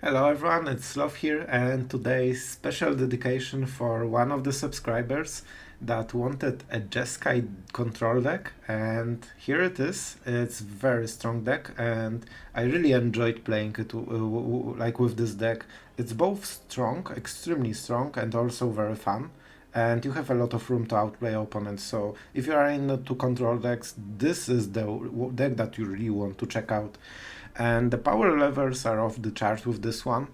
Hello everyone, it's Sloth here, and today's special dedication for one of the subscribers that wanted a Jeskai control deck, and here it is. It's very strong deck, and I really enjoyed playing it like with this deck. It's both strong, extremely strong, and also very fun. And you have a lot of room to outplay opponents, so if you are into control decks, this is the deck that you really want to check out. And the power levels are off the chart with this one.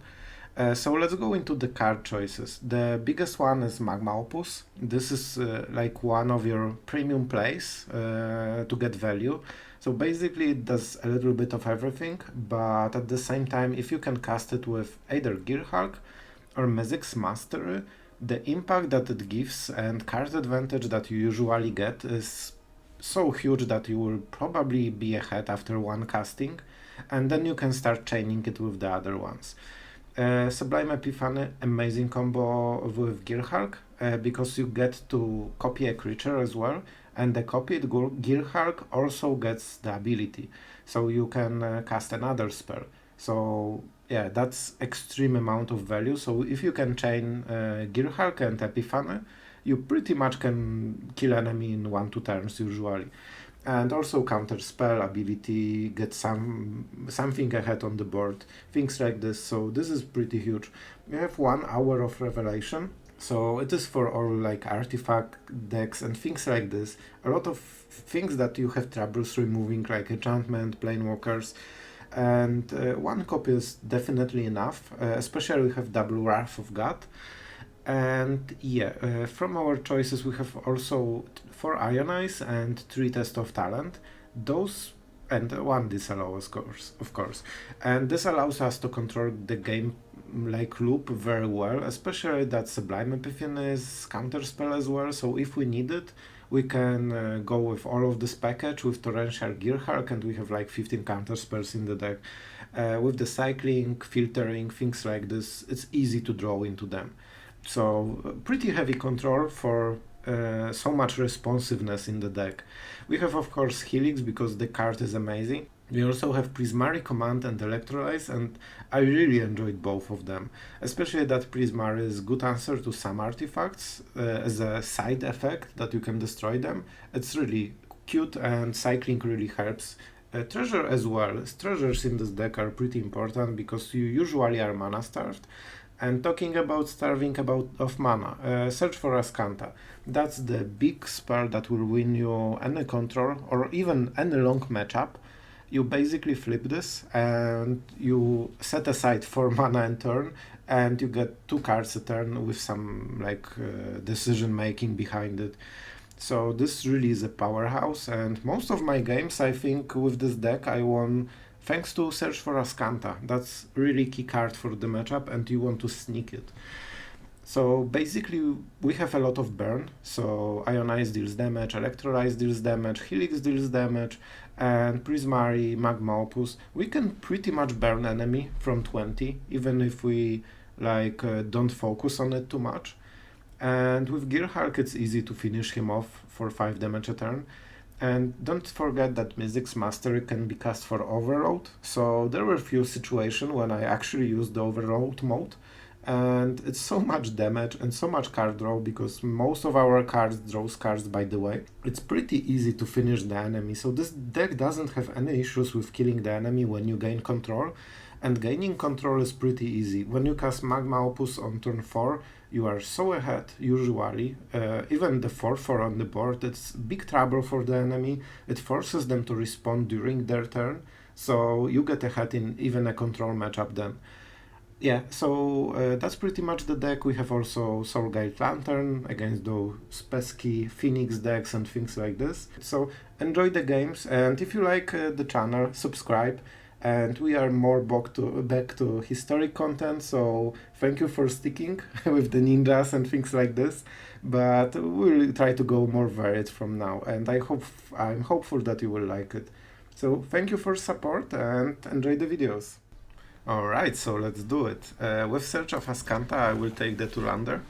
So let's go into the card choices. The biggest one is Magma Opus. This is like one of your premium plays to get value. So basically it does a little bit of everything, but at the same time, if you can cast it with either Gearhulk or Mizzix Mastery, the impact that it gives and card advantage that you usually get is so huge that you will probably be ahead after one casting, and then you can start chaining it with the other ones. Sublime Epiphany, amazing combo with Gearhulk, because you get to copy a creature as well, and the copied Gearhulk also gets the ability, so you can cast another spell. So yeah, that's extreme amount of value. So if you can chain Gearhulk and Epiphany, you pretty much can kill enemy in 1-2 turns usually. And also counter spell ability, get something ahead on the board, things like this. So this is pretty huge. We have 1 hour of revelation, so it is for all like artifact decks and things like this. A lot of things that you have troubles removing, like enchantment, planewalkers, and 1 copy is definitely enough, especially we have double Wrath of God. And yeah, from our choices we have also 4 Ionize and 3 Test of Talent. Those and 1 Disallow, of course. And this allows us to control the game like loop very well, especially that Sublime Epiphany is counterspell as well. So if we need it, we can go with all of this package with Torrential Gearhulk, and we have like 15 counterspells in the deck. With the cycling, filtering, things like this, it's easy to draw into them. So pretty heavy control for so much responsiveness in the deck. We have of course Helix because the card is amazing. We also have Prismari Command and Electrolyze, and I really enjoyed both of them. Especially that Prismari is good answer to some artifacts as a side effect that you can destroy them. It's really cute, and cycling really helps. Treasure as well. Treasures in this deck are pretty important because you usually are mana starved. And talking about starving of mana, search for Azcanta. That's the big spell that will win you any control or even any long matchup. You basically flip this and you set aside 4 mana and turn, and you get 2 cards a turn with some like decision making behind it. So this really is a powerhouse, and most of my games I think with this deck I won thanks to Search for Azcanta. That's really key card for the matchup, and you want to sneak it. So basically we have a lot of burn, so Ionize deals damage, Electrolyze deals damage, Helix deals damage, and Prismari, Magma Opus. We can pretty much burn enemy from 20, even if we like don't focus on it too much. And with Gearhulk it's easy to finish him off for 5 damage a turn. And don't forget that Mizzix Mastery can be cast for Overload, so there were a few situations when I actually used the Overload mode, and it's so much damage and so much card draw because most of our cards draws cards by the way. It's pretty easy to finish the enemy, so this deck doesn't have any issues with killing the enemy when you gain control, and gaining control is pretty easy. When you cast Magma Opus on turn 4, you are so ahead, usually. Even the 4/4 on the board, it's big trouble for the enemy. It forces them to respond during their turn, so you get ahead in even a control matchup then. Yeah, so that's pretty much the deck. We have also Soulgate Lantern against those pesky Phoenix decks and things like this. So enjoy the games, and if you like the channel, subscribe. And we are more back to historic content, so thank you for sticking with the ninjas and things like this. But we'll try to go more varied from now, and I'm hopeful that you will like it. So thank you for support and enjoy the videos. Alright, so let's do it. With Search of Azcanta, I will take the 2-lander.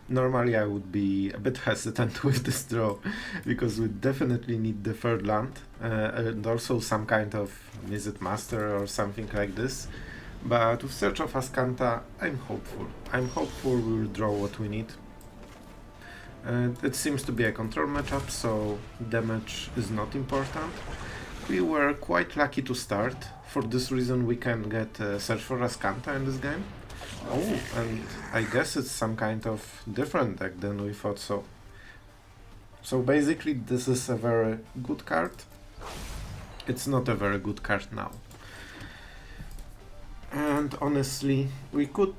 Normally I would be a bit hesitant with this draw, because we definitely need the 3rd land, and also some kind of Mizzix Master or something like this. But with Search of Azcanta, I'm hopeful. I'm hopeful we will draw what we need. And it seems to be a control matchup, so damage is not important. We were quite lucky to start. For this reason we can get Search for Azcanta in this game. Oh, and I guess it's some kind of different deck than we thought so. So basically this is a very good card. It's not a very good card now. And honestly, we could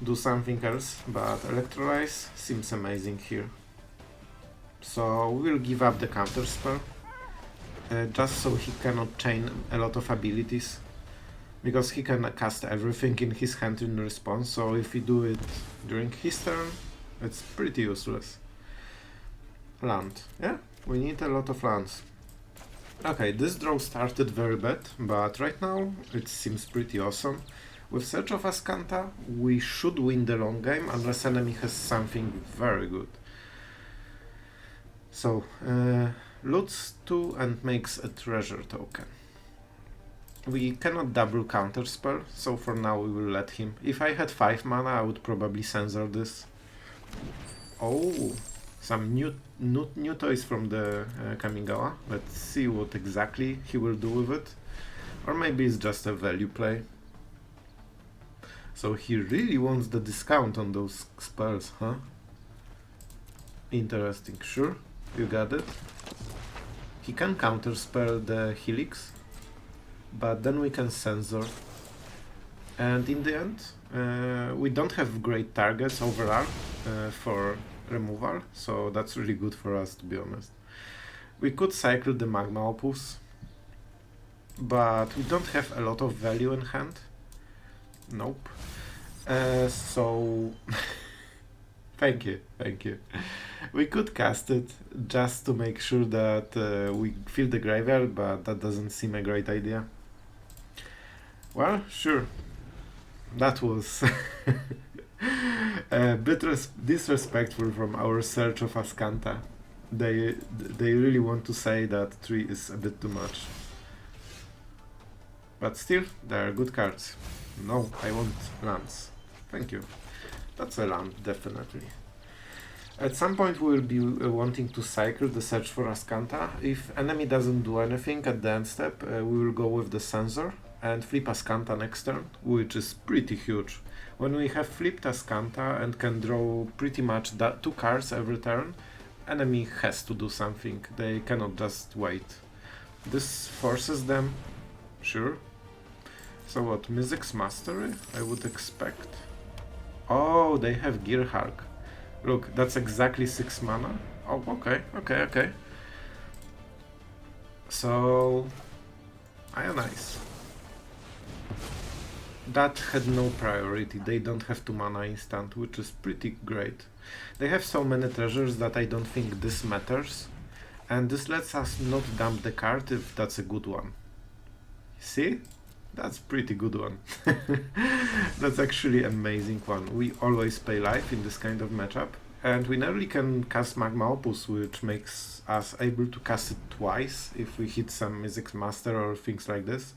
do something else, but Electrolyze seems amazing here. So we'll give up the counter spell, just so he cannot chain a lot of abilities, because he can cast everything in his hand in response, so if we do it during his turn, it's pretty useless. Land. Yeah, we need a lot of lands. Okay, this draw started very bad, but right now it seems pretty awesome. With Search of Azcanta, we should win the long game unless enemy has something very good. So, loots 2 and makes a treasure token. We cannot double counterspell, so for now we will let him. If I had 5 mana, I would probably censor this. Oh, some new toys from the Kamigawa. Let's see what exactly he will do with it. Or maybe it's just a value play. So he really wants the discount on those spells, huh? Interesting, sure, you got it. He can counterspell the Helix, but then we can censor. And in the end, we don't have great targets overall for removal, so that's really good for us, to be honest. We could cycle the Magma Opus, but we don't have a lot of value in hand. Nope. So thank you. We could cast it just to make sure that we fill the graveyard, but that doesn't seem a great idea. Well, sure. That was a bit disrespectful from our Search of Azcanta. They really want to say that 3 is a bit too much. But still, they are good cards. No, I want lands. Thank you. That's a land, definitely. At some point we will be wanting to cycle the Search for Azcanta. If enemy doesn't do anything at the end step, we will go with the Censor and flip Azcanta next turn, which is pretty huge. When we have flipped Azcanta and can draw pretty much 2 cards every turn, enemy has to do something. They cannot just wait. This forces them, sure. So what, Mizzix Mastery, I would expect. Oh, they have Gearhulk. Look, that's exactly 6 mana. Oh, okay. So, Ionize. That had no priority. They don't have 2 mana instant, which is pretty great. They have so many treasures that I don't think this matters. And this lets us not dump the card if that's a good one. See? That's pretty good one. That's actually amazing one. We always pay life in this kind of matchup. And we nearly can cast Magma Opus, which makes us able to cast it twice if we hit some Mizzix Master or things like this.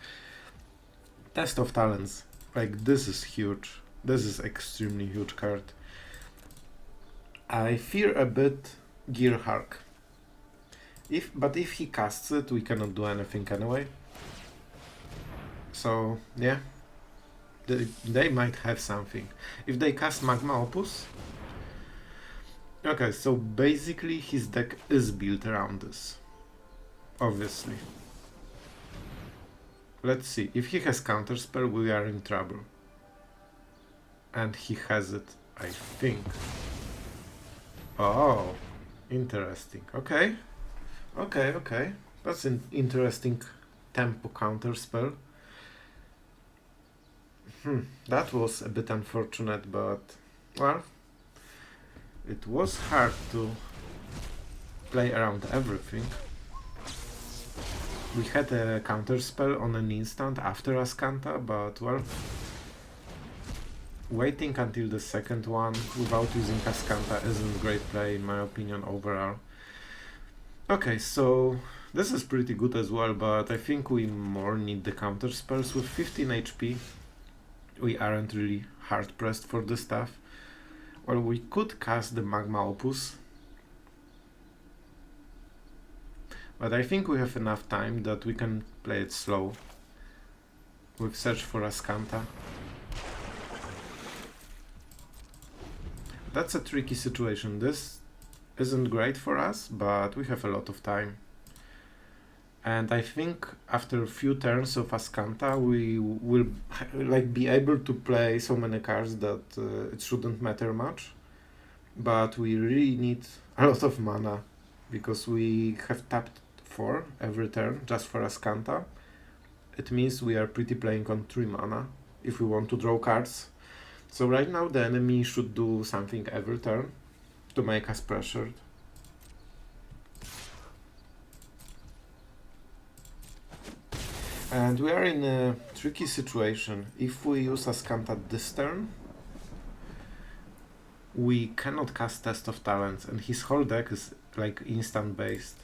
Test of Talents. Like, this is huge. This is extremely huge card. I fear a bit Gearhulk. But if he casts it, we cannot do anything anyway. So, yeah, they might have something. If they cast Magma Opus... Okay, so basically his deck is built around this. Obviously. Let's see, if he has Counterspell, we are in trouble. And he has it, I think. Oh, interesting. Okay. That's an interesting tempo Counterspell. That was a bit unfortunate, but, well, it was hard to play around everything. We had a counterspell on an instant after Azcanta, but, well, waiting until the second one without using Azcanta isn't great play in my opinion overall. Okay, so this is pretty good as well, but I think we more need the counterspells with 15 HP. We aren't really hard pressed for this stuff. Well, we could cast the Magma Opus, but I think we have enough time that we can play it slow with Search for Azcanta. That's a tricky situation. This isn't great for us, but we have a lot of time. And I think after a few turns of Azcanta, we will be able to play so many cards that it shouldn't matter much. But we really need a lot of mana, because we have tapped 4 every turn just for Azcanta. It means we are pretty playing on 3 mana if we want to draw cards. So right now the enemy should do something every turn to make us pressured. And we are in a tricky situation. If we use Azcanta this turn, we cannot cast Test of Talents, and his whole deck is like instant based.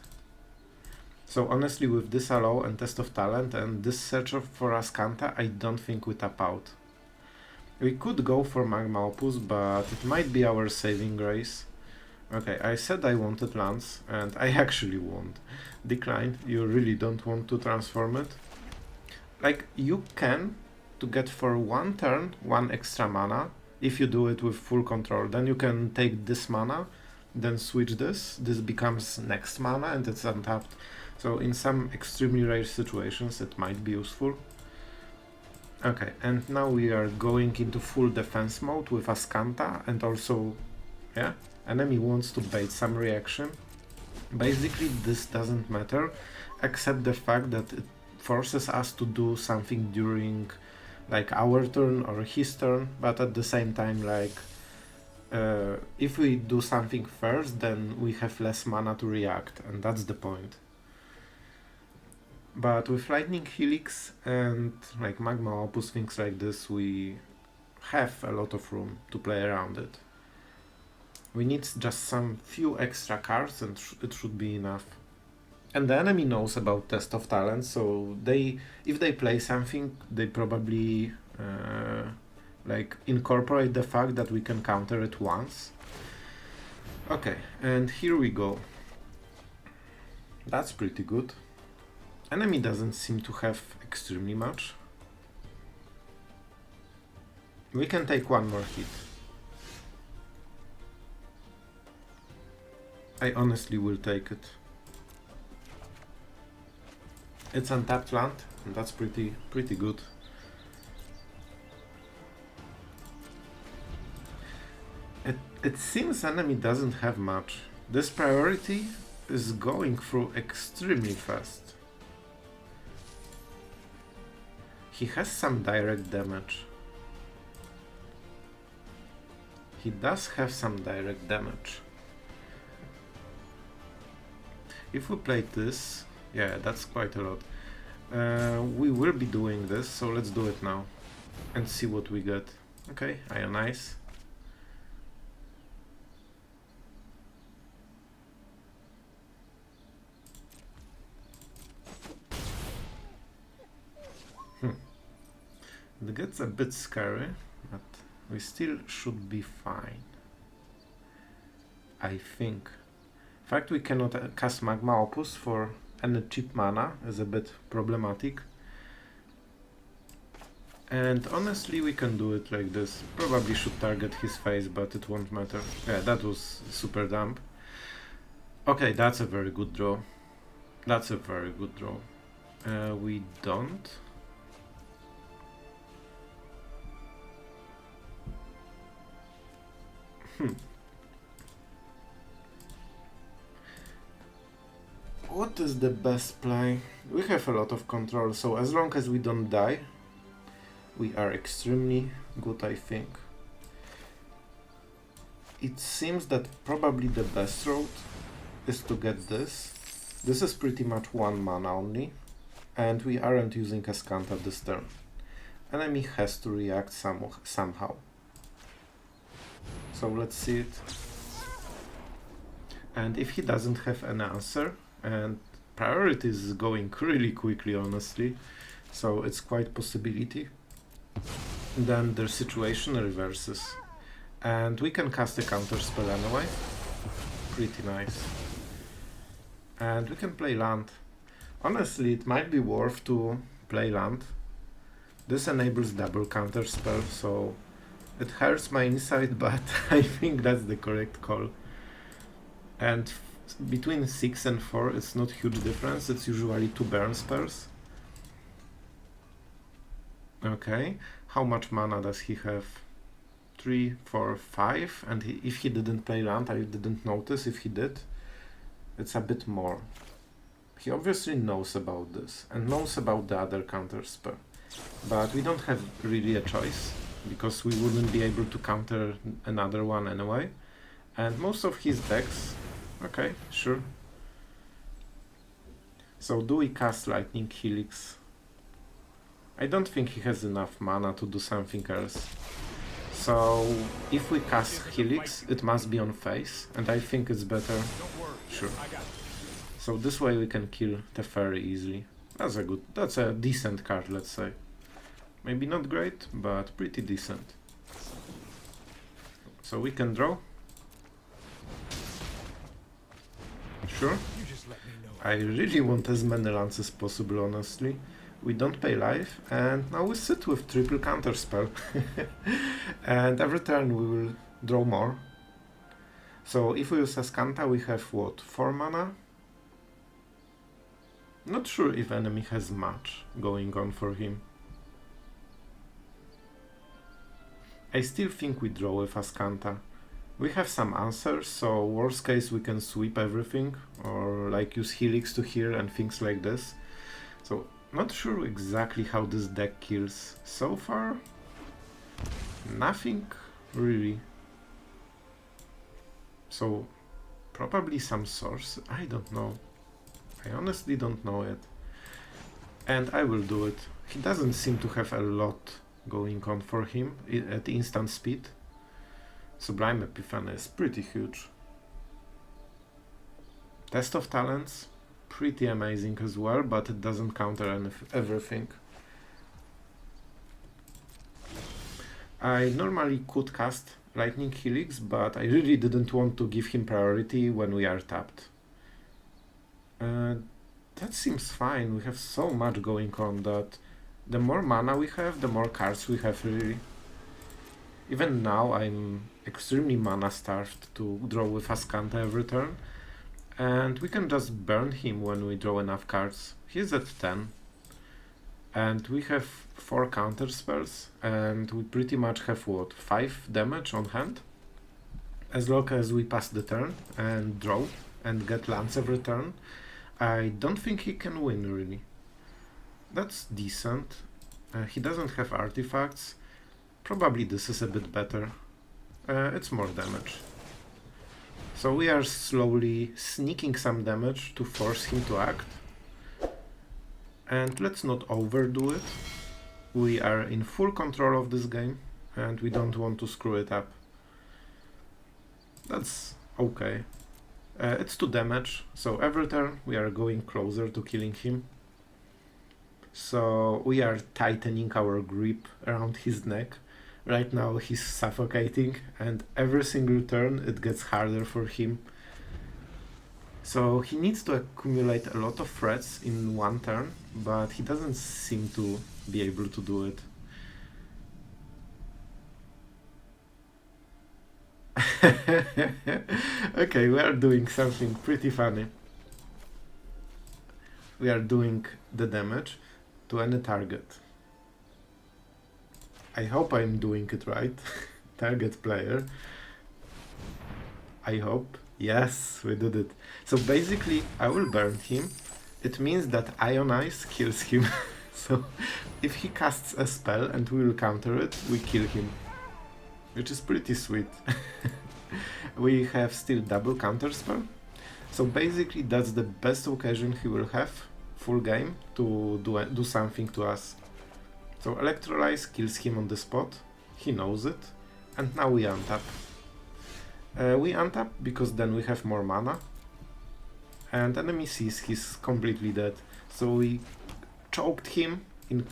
So honestly, with Disallow and Test of Talent and this search for Azcanta, I don't think we tap out. We could go for Magma Opus, but it might be our saving grace. Okay, I said I wanted lands, and I actually won't. Decline, you really don't want to transform it? Like, you can, to get for 1 turn, 1 extra mana, if you do it with full control. Then you can take this mana, then switch this becomes next mana and it's untapped. So in some extremely rare situations it might be useful. Okay, and now we are going into full defense mode with Azcanta, and also, yeah, enemy wants to bait some reaction. Basically this doesn't matter, except the fact that it forces us to do something during like our turn or his turn, but at the same time, like, if we do something first, then we have less mana to react, and that's the point. But with Lightning Helix and like Magma Opus, things like this, we have a lot of room to play around it. We need just some few extra cards and it should be enough. And the enemy knows about Test of Talent, so if they play something, they probably like incorporate the fact that we can counter it once. Okay, and here we go. That's pretty good. Enemy doesn't seem to have extremely much. We can take 1 more hit. I honestly will take it. It's untapped land, and that's pretty good. It seems enemy doesn't have much. This priority is going through extremely fast. He has some direct damage. He does have some direct damage. If we play this, yeah, that's quite a lot. We will be doing this, so let's do it now and see what we get. Okay, Ionize. It gets a bit scary, but we still should be fine, I think. The fact we cannot cast Magma Opus for any cheap mana is a bit problematic. And honestly, we can do it like this. Probably should target his face, but it won't matter. Yeah, that was super dumb. Okay, that's a very good draw. That's a very good draw. We don't. What is the best play? We have a lot of control, so as long as we don't die, we are extremely good, I think. It seems that probably the best route is to get this. This is pretty much 1 mana only, and we aren't using Azcanta this turn. Enemy has to react somehow. So let's see it. And if he doesn't have an answer, and priority is going really quickly, honestly, so it's quite possibility. then their situation reverses. And we can cast a counter spell anyway. Pretty nice. And we can play land. Honestly, it might be worth to play land. This enables double counter spell, so it hurts my insight, but I think that's the correct call. And between 6 and 4, it's not huge difference. It's usually 2 burn spells. Okay, how much mana does he have? 3, 4, 5, and if he didn't play land, I didn't notice. If he did, it's a bit more. He obviously knows about this and knows about the other counter spell, but we don't have really a choice because we wouldn't be able to counter another one anyway. And most of his decks, okay, sure. So do we cast Lightning Helix? I don't think he has enough mana to do something else. So if we cast Helix, it must be on face, and I think it's better. Sure. So this way we can kill Teferi easily. That's a decent card, let's say. Maybe not great, but pretty decent. So we can draw. Sure. I really want as many lands as possible, honestly. We don't pay life, and now we sit with triple counter spell. And every turn we will draw more. So if we use Azcanta, we have what, 4 mana? Not sure if enemy has much going on for him. I still think we draw with Azcanta. We have some answers, so worst case we can sweep everything, or like use Helix to heal and things like this. So not sure exactly how this deck kills. So far, nothing really. So probably some source, I don't know. I honestly don't know yet. And I will do it. He doesn't seem to have a lot going on for him at instant speed. Sublime Epiphany is pretty huge. Test of Talents, pretty amazing as well, but it doesn't counter everything. I normally could cast Lightning Helix, but I really didn't want to give him priority when we are tapped. That seems fine. We have so much going on that the more mana we have, the more cards we have, really. Even now I'm extremely mana starved to draw with Azcanta every turn, and we can just burn him when we draw enough cards. He's at 10, and we have 4 counter spells, and we pretty much have what, 5 damage on hand? As long as we pass the turn and draw and get lands every turn, I don't think he can win, really. That's decent. He doesn't have artifacts. Probably this is a bit better. It's more damage. So we are slowly sneaking some damage to force him to act. And let's not overdo it. We are in full control of this game, and we don't want to screw it up. That's okay. It's 2 damage, so every turn we are going closer to killing him. So we are tightening our grip around his neck. Right now he's suffocating, and every single turn it gets harder for him. So he needs to accumulate a lot of threats in one turn, but he doesn't seem to be able to do it. Okay, we are doing something pretty funny. We are doing the damage to any target. I hope I'm doing it right. Target player. I hope. Yes, we did it. So basically, I will burn him. It means that Ionize kills him. So if he casts a spell and we will counter it, we kill him. Which is pretty sweet. We have still double counter spell. So basically that's the best occasion he will have full game to do something to us. So Electrolyze kills him on the spot, he knows it, and now we untap. We untap because then we have more mana, and enemy sees he's completely dead. So we choked him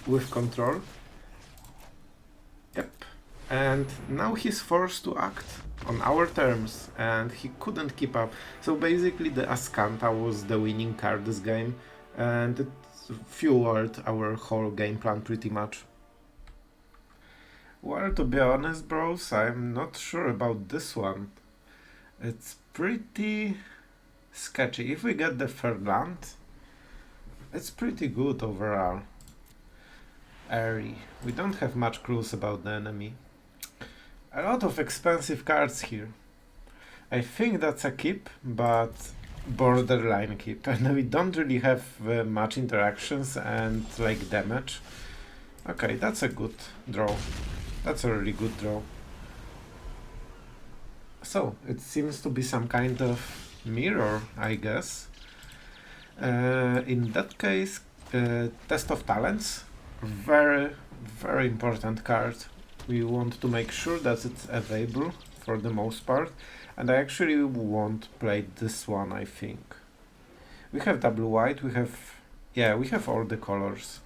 with control. And now he's forced to act on our terms, and he couldn't keep up. So basically the Azcanta was the winning card this game, and it fueled our whole game plan pretty much. Well, to be honest, bros, I'm not sure about this one. It's pretty sketchy. If we get the third land, it's pretty good overall. Airy. We don't have much clues about the enemy. A lot of expensive cards here. I think that's a keep, but borderline keep. And we don't really have much interactions and like damage. Okay, that's a good draw. That's a really good draw. So, it seems to be some kind of mirror, I guess. In that case, Test of Talents. Very, very important card. We want to make sure that it's available for the most part. And I actually won't play this one, I think. We have double white, we have all the colors.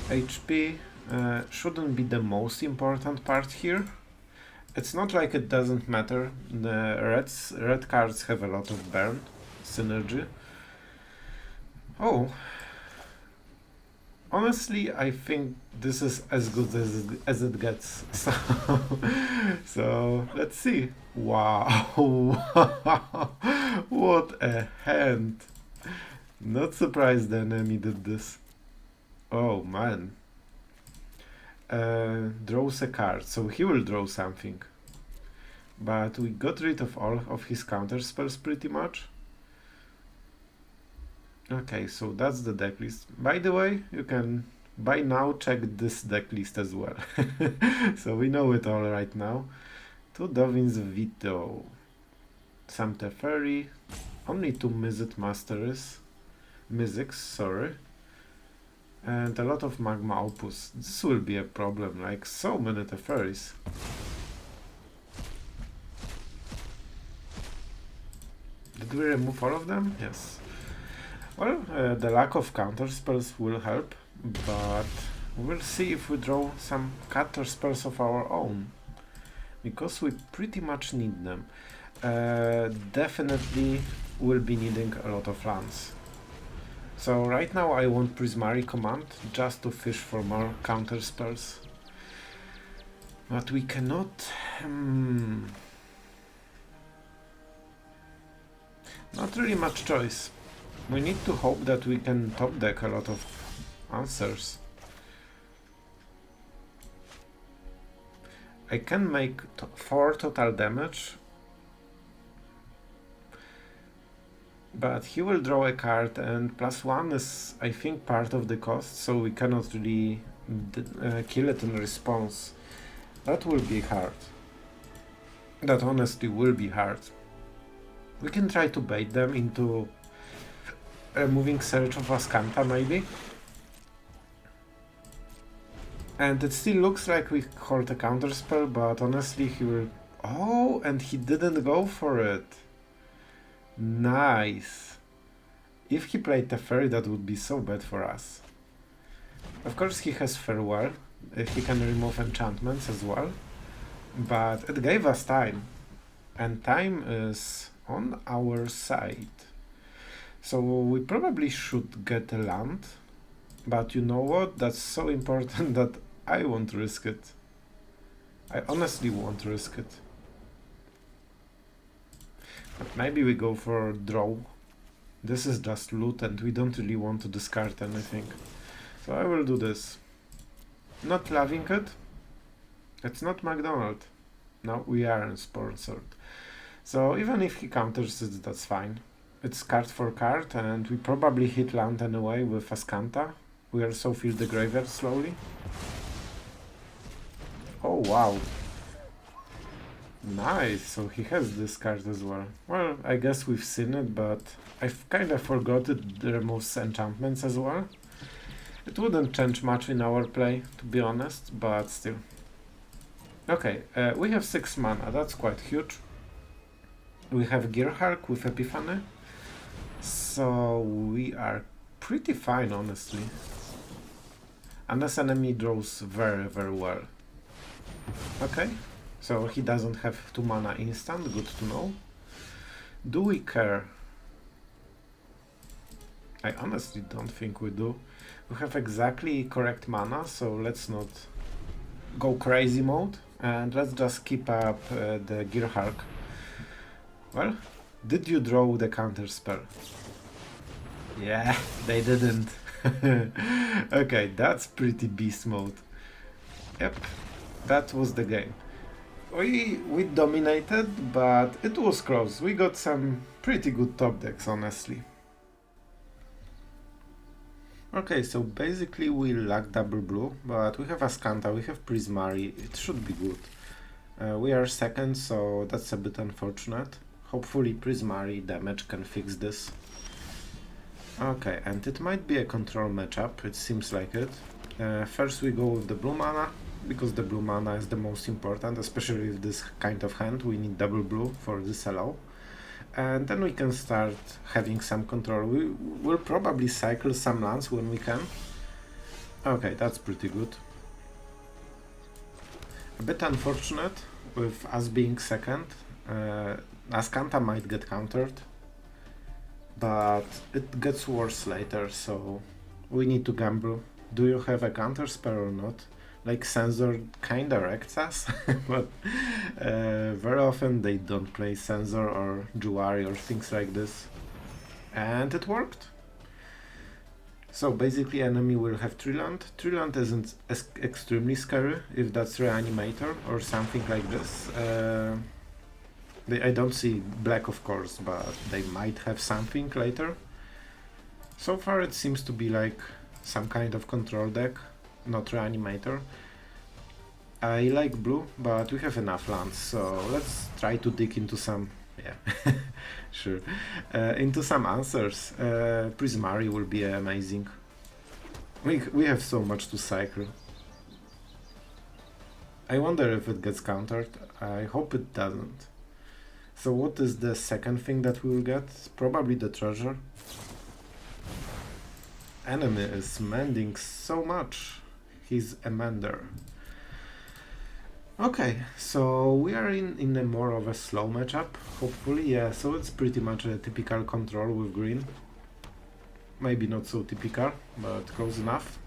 HP shouldn't be the most important part here. It's not like it doesn't matter. The red cards have a lot of burn synergy. Oh. Honestly, I think this is as good as it gets. So let's see. Wow. What a hand. Not surprised the enemy did this. Oh man. Draws a card, so he will draw something. But we got rid of all of his counter spells pretty much. Okay, so that's the deck list. By the way, you can by now check this deck list as well. So we know it all right now. 2 Dovin's Veto, some Teferi, only 2 Mizzix, sorry. And a lot of Magma Opus. This will be a problem, like so many Teferis. Did we remove all of them? Yes. Well, the lack of counter spells will help, but we'll see if we draw some counter spells of our own, because we pretty much need them. Definitely will be needing a lot of lands. So right now I want Prismari Command just to fish for more counter spells. But we cannot... Not really much choice. We need to hope that we can top deck a lot of answers. I can make 4 total damage, but he will draw a card, and +1 is, I think, part of the cost, so we cannot really kill it in response. That will be hard. That honestly will be hard. We can try to bait them into removing Search of Azcanta, maybe. And it still looks like we hold a counterspell, but honestly he will... Oh, and he didn't go for it. Nice. If he played Teferi, that would be so bad for us. Of course he has Farewell. He can remove enchantments as well. But it gave us time. And time is on our side. So we probably should get a land, but you know what? That's so important that I won't risk it. I honestly won't risk it. But maybe we go for draw. This is just loot and we don't really want to discard anything. So I will do this. Not loving it. It's not McDonald's. No, we aren't sponsored. So even if he counters it, that's fine. It's card for card, and we probably hit land anyway with Azcanta. We also fill the graveyard slowly. Oh wow. Nice, so he has this card as well. Well, I guess we've seen it, but I've kind of forgot it removes enchantments as well. It wouldn't change much in our play, to be honest, but still. Okay, we have 6 mana, that's quite huge. We have Gearhulk with Epiphany. So we are pretty fine, honestly. Unless enemy draws very, very well. Okay, so he doesn't have 2 mana instant, good to know. Do we care? I honestly don't think we do. We have exactly correct mana, so let's not go crazy mode and let's just keep up the Gearhulk. Well, did you draw the counter spell? Yeah, they didn't. Okay, that's pretty beast mode. Yep, that was the game. We dominated, but it was close. We got some pretty good top decks, honestly. Okay, so basically we lack double blue, but we have Azcanta, we have Prismari, it should be good. We are second, so that's a bit unfortunate. Hopefully Prismari damage can fix this. Okay, and it might be a control matchup, it seems like it. First we go with the blue mana, because the blue mana is the most important, especially with this kind of hand. We need double blue for Disallow. And then we can start having some control. We will probably cycle some lands when we can. Okay, that's pretty good. A bit unfortunate with us being second. Azcanta might get countered, but it gets worse later, so we need to gamble. Do you have a counter spell or not? Like Censor kinda wrecks us, but very often they don't play Censor or Juari or things like this. And it worked. So basically enemy will have Treeland. Treeland isn't extremely scary if that's Reanimator or something like this. I don't see black, of course, but they might have something later. So far it seems to be like some kind of control deck, not Reanimator. I like blue, but we have enough lands, so let's try to dig into some, yeah, sure, into some answers. Prismari will be amazing. We have so much to cycle. I wonder if it gets countered. I hope it doesn't. So what is the second thing that we will get? Probably the treasure. Enemy is mending so much. He's a mender. Okay, so we are in a more of a slow matchup, hopefully, yeah, so it's pretty much a typical control with green. Maybe not so typical, but close enough.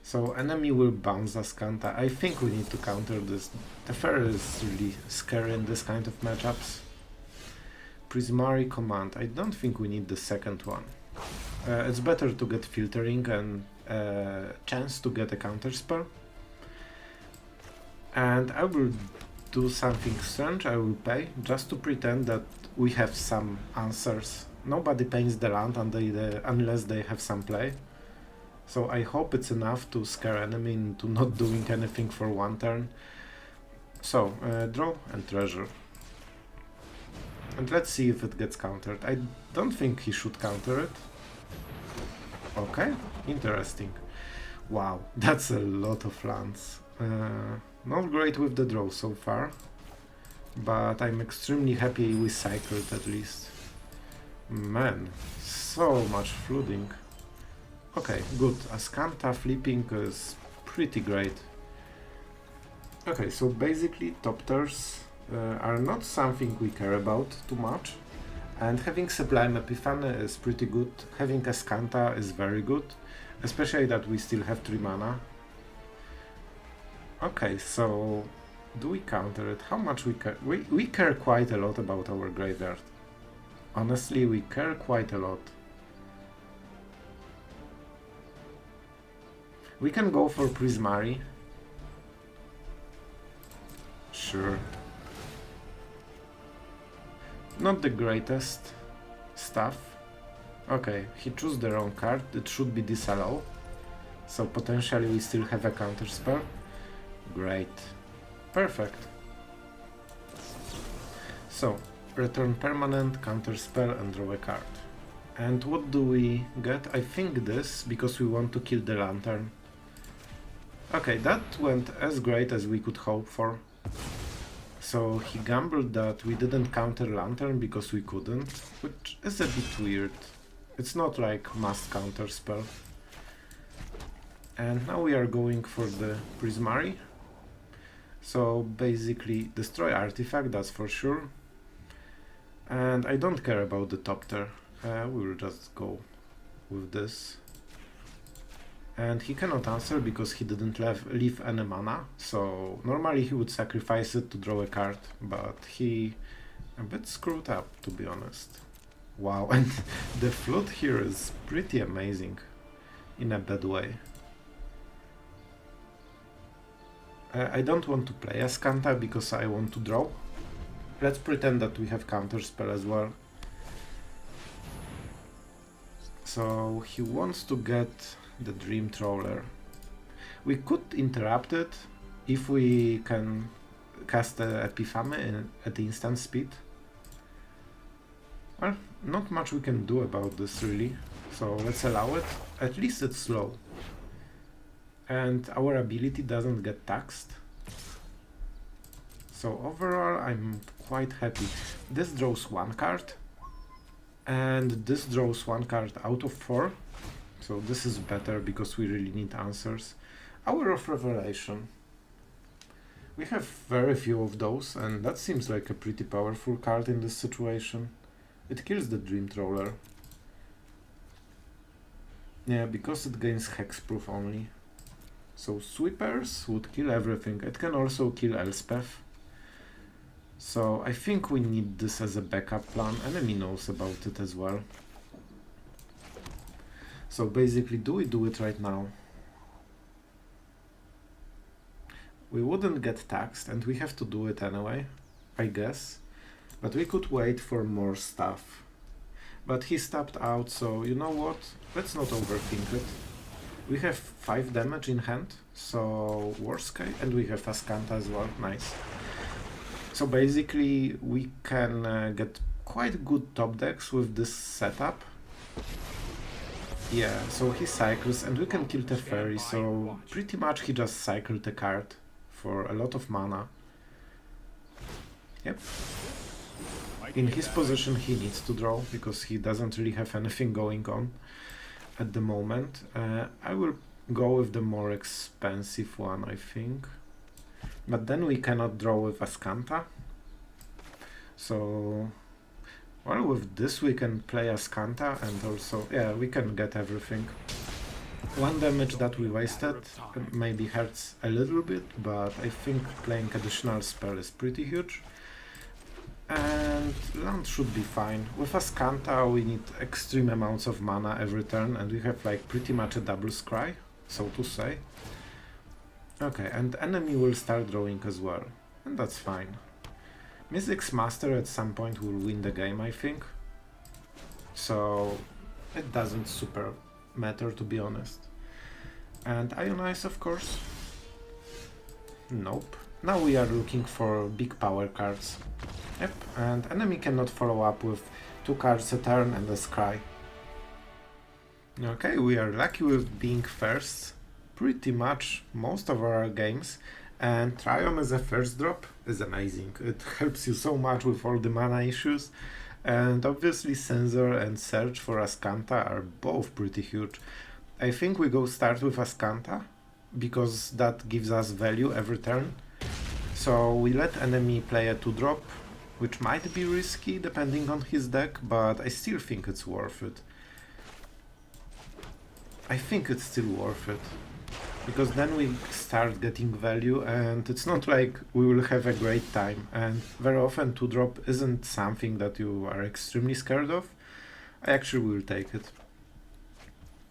So enemy will bounce Azcanta. I think we need to counter this. The Fair is really scary in this kind of matchups. Prismari Command. I don't think we need the second one. It's better to get filtering and chance to get a counter spell. And I will do something strange. I will pay just to pretend that we have some answers. Nobody pays the land unless they have some play. So I hope it's enough to scare enemy into not doing anything for one turn. So, draw and treasure. And let's see if it gets countered. I don't think he should counter it. Okay, interesting. Wow, that's a lot of lands. Not great with the draw so far, but I'm extremely happy we cycled at least. Man, so much flooding. Okay, good. Azcanta flipping is pretty great. Okay, so basically top tiers are not something we care about too much, and having Sublime Epiphany is pretty good. Having Azcanta is very good, especially that we still have 3 mana. Okay, so do we counter it? How much we care? We care quite a lot about our graveyard. Honestly, we care quite a lot. We can go for Prismari. Sure. Not the greatest stuff. Okay, he chose the wrong card. It should be Disallow. So potentially we still have a counter spell. Great. Perfect. So, return permanent, counter spell and draw a card. And what do we get? I think this, because we want to kill the lantern. Okay, that went as great as we could hope for. So he gambled that we didn't counter lantern because we couldn't, which is a bit weird. It's not like must counter spell. And now we are going for the Prismari. So basically destroy artifact, that's for sure. And I don't care about the top tier. We will just go with this. And he cannot answer because he didn't leave any mana. So normally he would sacrifice it to draw a card, but he a bit screwed up, to be honest. Wow, and the flood here is pretty amazing in a bad way. I don't want to play Azcanta because I want to draw. Let's pretend that we have counterspell as well. So he wants to get the Dream Trawler. We could interrupt it if we can cast the Epiphany at instant speed. Well, not much we can do about this really, so let's allow it. At least it's slow. And our ability doesn't get taxed. So overall I'm quite happy. This draws one card, and this draws one card out of 4. So this is better because we really need answers. Hour of Revelation. We have very few of those, and that seems like a pretty powerful card in this situation. It kills the Dream Trawler. Yeah, because it gains hexproof only. So Sweepers would kill everything. It can also kill Elspeth. So I think we need this as a backup plan. Enemy knows about it as well. So basically, do we do it right now? We wouldn't get taxed, and we have to do it anyway, I guess. But we could wait for more stuff. But he stepped out, so you know what? Let's not overthink it. We have 5 damage in hand, so worst case, and we have Azcanta as well, nice. So basically we can get quite good top decks with this setup. Yeah, so he cycles and we can kill the fairy, so pretty much he just cycled the card for a lot of mana. Yep. In his position he needs to draw because he doesn't really have anything going on at the moment. I will go with the more expensive one, I think. But then we cannot draw with Azcanta. So, well, with this we can play Azcanta and also, yeah, we can get everything. 1 damage that we wasted maybe hurts a little bit, but I think playing additional spell is pretty huge. And land should be fine. With Azcanta we need extreme amounts of mana every turn, and we have like pretty much a double scry, so to say. Okay, and enemy will start drawing as well, and that's fine. Mizzix Mastery at some point will win the game, I think. So it doesn't super matter, to be honest. And Ionize, of course. Nope. Now we are looking for big power cards. Yep, and enemy cannot follow up with 2 cards a turn and a scry. Okay, we are lucky with being first pretty much most of our games, and Triome as a first drop is amazing. It helps you so much with all the mana issues, and obviously Censor and Search for Azcanta are both pretty huge. I think we go start with Azcanta because that gives us value every turn. So we let enemy play a 2-drop, which might be risky depending on his deck, but I still think it's worth it. I think it's still worth it, because then we start getting value and it's not like we will have a great time, and very often 2-drop isn't something that you are extremely scared of. I actually will take it.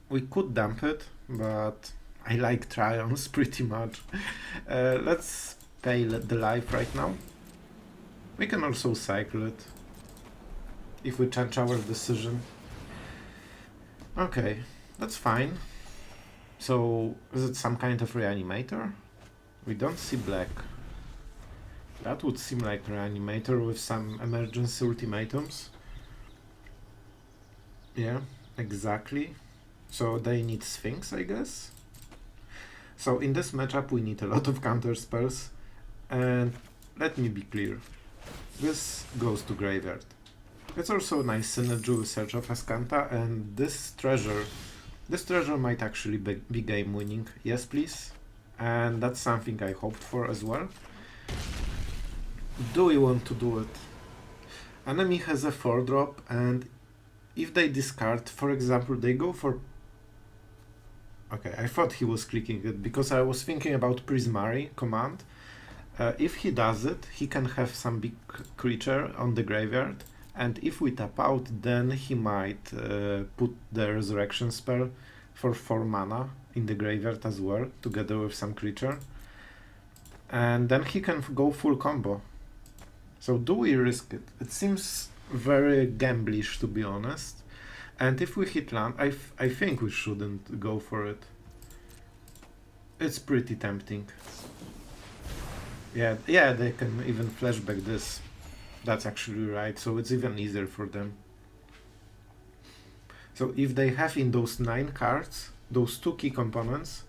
We could dump it, but I like Triomes pretty much. Let's pay the life right now. We can also cycle it if we change our decision. Okay, that's fine. So, is it some kind of reanimator? We don't see black. That would seem like reanimator with some emergency ultimatums. Yeah, exactly. So they need Sphinx, I guess. So in this matchup we need a lot of counter spells. And let me be clear. This goes to graveyard. It's also a nice synergy with Search of Azcanta, and this treasure This treasure might actually be game winning. Yes, please. And that's something I hoped for as well. Do we want to do it? Enemy has a 4-drop, and if they discard, for example, they go for... Okay, I thought he was clicking it because I was thinking about Prismari Command. If he does it, he can have some big creature on the graveyard, and if we tap out, then he might put the resurrection spell for 4 mana in the graveyard as well, together with some creature. And then he can go full combo. So do we risk it? It seems very gamblish, to be honest. And if we hit land, I think we shouldn't go for it. It's pretty tempting. Yeah, they can even flashback this. That's actually right, so it's even easier for them. So if they have in those 9 cards, those 2 key components,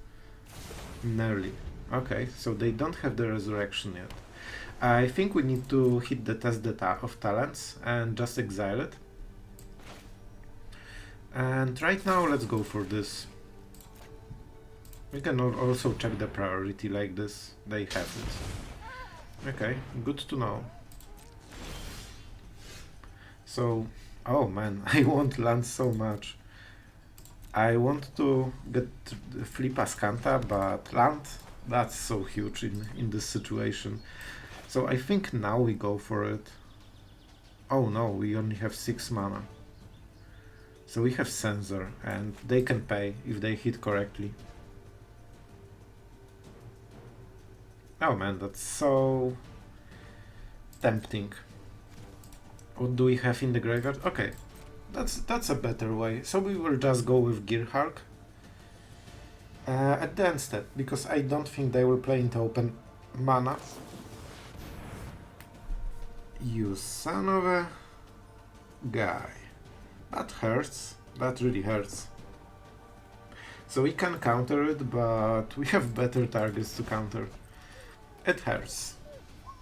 nearly. Okay, so they don't have the resurrection yet. I think we need to hit the test of talents and just exile it. And right now, let's go for this. We can also check the priority like this. They have it. Okay, good to know. So, oh man, I want land so much. I want to get flip Azcanta, but land, that's so huge in this situation. So I think now we go for it. Oh no, we only have 6 mana. So we have Censor, and they can pay if they hit correctly. Oh man, that's so tempting. What do we have in the graveyard? Okay, that's a better way. So we will just go with Gearhulk at the end step, because I don't think they will play into open mana. You son of a guy. That hurts. That really hurts. So we can counter it, but we have better targets to counter. It hurts.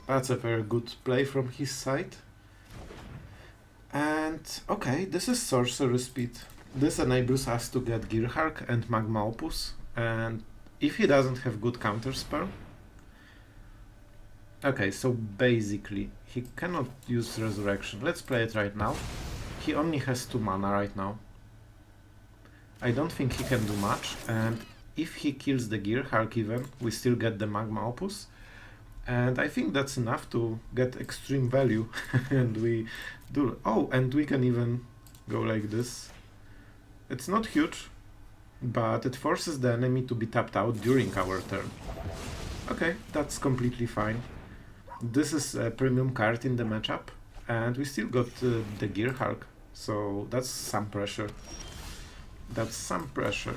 That's a very good play from his side. And okay, this is sorcery speed. This enables us to get Gearhulk and Magma Opus, and if he doesn't have good counter spell... Okay, so basically he cannot use resurrection. Let's play it right now. He only has 2 mana right now. I don't think he can do much, and if he kills the Gearhulk even, we still get the Magma Opus. And I think that's enough to get extreme value. And we do... Oh, and we can even go like this. It's not huge, but it forces the enemy to be tapped out during our turn. Okay, that's completely fine. This is a premium card in the matchup, and we still got the Gearhulk, so that's some pressure. That's some pressure.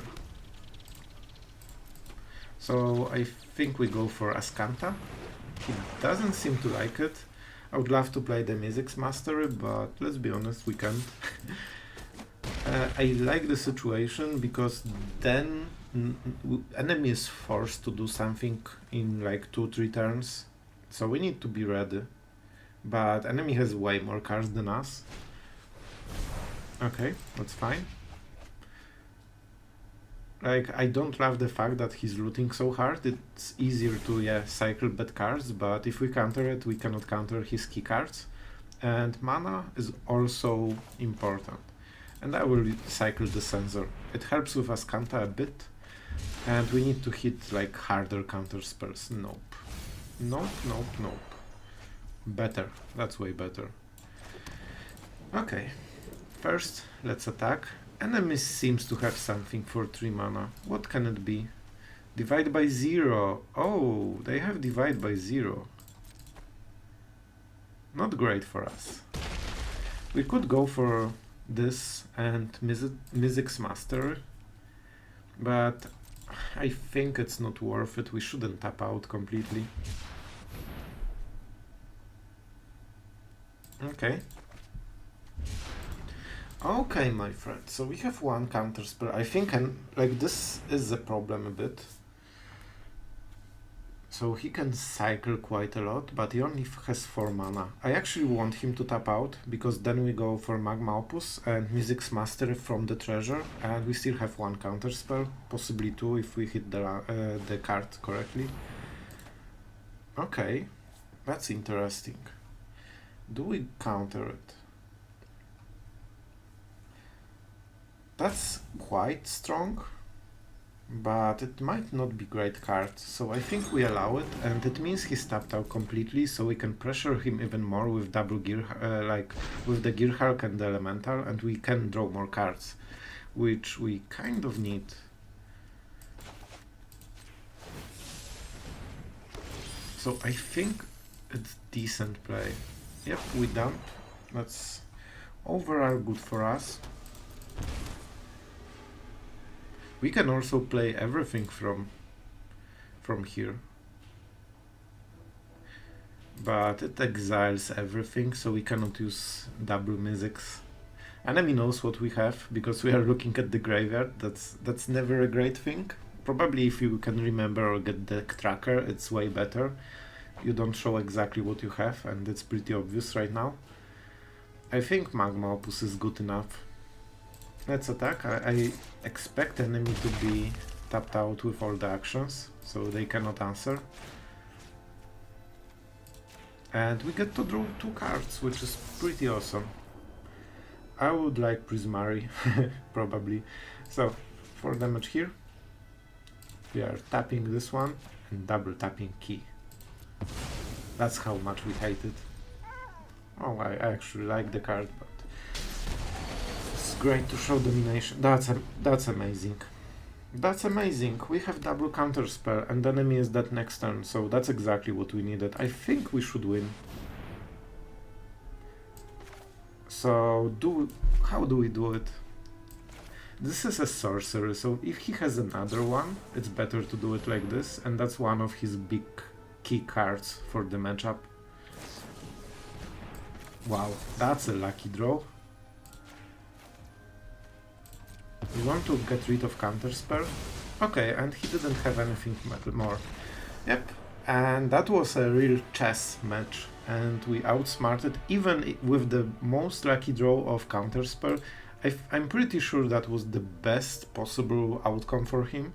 So I think we go for Azcanta. He doesn't seem to like it. I would love to play the Mizzix Mastery, but let's be honest, we can't. I like the situation because then enemy is forced to do something in like 2-3 turns. So we need to be ready. But enemy has way more cards than us. Okay, that's fine. Like, I don't love the fact that he's looting so hard. It's easier to, yeah, cycle bad cards, but if we counter it, we cannot counter his key cards. And mana is also important. And I will cycle the Censor. It helps with Azcanta a bit. And we need to hit, like, harder counter spells. Nope. Nope, nope, nope. Better. That's way better. Okay. First, let's attack. Enemy seems to have something for 3 mana. What can it be? Divide by 0. Oh, they have divide by 0. Not great for us. We could go for this and Mizzix Mastery, but I think it's not worth it. We shouldn't tap out completely. Okay. Okay, my friend, so we have 1 counter spell. I think like this is the problem a bit. So he can cycle quite a lot, but he only has 4 mana. I actually want him to tap out, because then we go for Magma Opus and Mizzix Mastery from the treasure, and we still have 1 counter spell, possibly 2 if we hit the card correctly. Okay, that's interesting. Do we counter it? That's quite strong, but it might not be great card, so I think we allow it, and it means he's tapped out completely, so we can pressure him even more with double gear, like with the Gearhulk and the Elemental, and we can draw more cards, which we kind of need. So I think it's decent play. Yep, we dump. That's overall good for us. We can also play everything from here, but it exiles everything, so we cannot use double Mizzix. Enemy knows what we have, because we are looking at the graveyard. That's never a great thing. Probably if you can remember or get the tracker, it's way better. You don't show exactly what you have, and it's pretty obvious right now. I think Magma Opus is good enough. Let's attack. I expect enemy to be tapped out with all the actions, so they cannot answer. And we get to draw 2 cards, which is pretty awesome. I would like Prismari, probably. So, for damage here, we are tapping this one and double tapping key. That's how much we hate it. Oh, I actually like the card, but it's great to show domination. That's amazing. That's amazing. We have double counter spell and the enemy is dead next turn, so that's exactly what we needed. I think we should win. So how do we do it? This is a sorcerer, so if he has another one, it's better to do it like this, and that's one of his big key cards for the matchup. Wow, that's a lucky draw. We want to get rid of counterspell. Okay, and he didn't have anything more. Yep, and that was a real chess match, and we outsmarted even with the most lucky draw of counterspell. I'm pretty sure that was the best possible outcome for him.